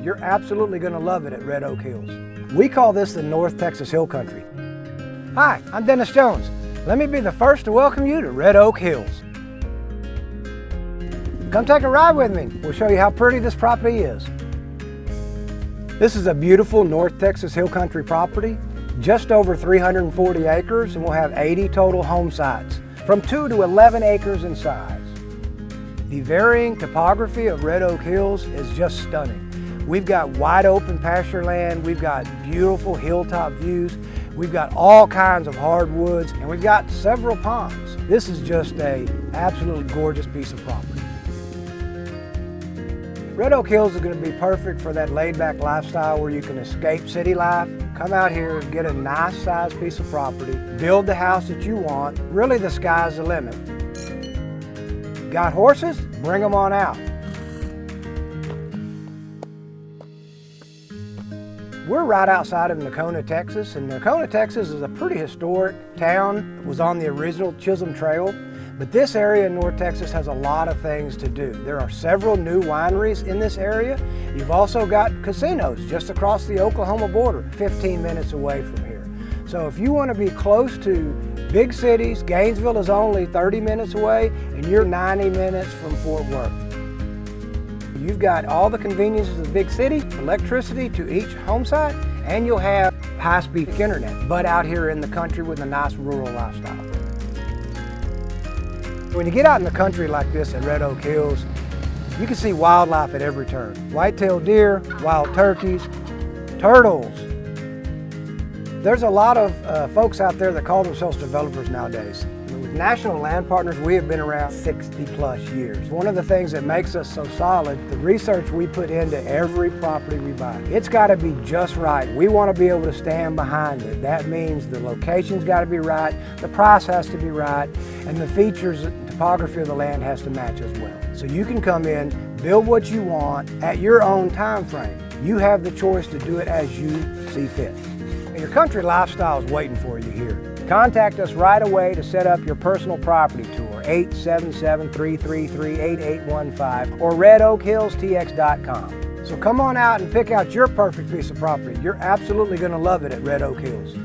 You're absolutely going to love it at Red Oak Hills. We call this the North Texas Hill Country. Hi, I'm Dennis Jones. Let me be the first to welcome you to Red Oak Hills. Come take a ride with me. We'll show you how pretty this property is. This is a beautiful North Texas Hill Country property, just over 340 acres, and we'll have 80 total home sites, from 2 to 11 acres in size. The varying topography of Red Oak Hills is just stunning. We've got wide open pasture land, we've got beautiful hilltop views, we've got all kinds of hardwoods, and we've got several ponds. This is just an absolutely gorgeous piece of property. Red Oak Hills is going to be perfect for that laid-back lifestyle where you can escape city life, come out here and get a nice sized piece of property, build the house that you want. Really, the sky's the limit. Got horses? Bring them on out. We're right outside of Nocona, Texas, and Nocona, Texas is a pretty historic town. It was on the original Chisholm Trail, but this area in North Texas has a lot of things to do. There are several new wineries in this area. You've also got casinos just across the Oklahoma border, 15 minutes away from here. So if you want to be close to big cities, Gainesville is only 30 minutes away, and you're 90 minutes from Fort Worth. You've got all the conveniences of the big city, electricity to each home site, and you'll have high-speed internet, but out here in the country with a nice rural lifestyle. When you get out in the country like this at Red Oak Hills, you can see wildlife at every turn. White-tailed deer, wild turkeys, turtles. There's a lot of folks out there that call themselves developers nowadays. With National Land Partners, we have been around 60 plus years. One of the things that makes us so solid, the research we put into every property we buy. It's got to be just right. We want to be able to stand behind it. That means the location's got to be right, the price has to be right, and the features and topography of the land has to match as well. So you can come in, build what you want at your own time frame. You have the choice to do it as you see fit. Your country lifestyle is waiting for you here. Contact us right away to set up your personal property tour, 877-333-8815 or redoakhillstx.com. So come on out and pick out your perfect piece of property. You're absolutely going to love it at Red Oak Hills.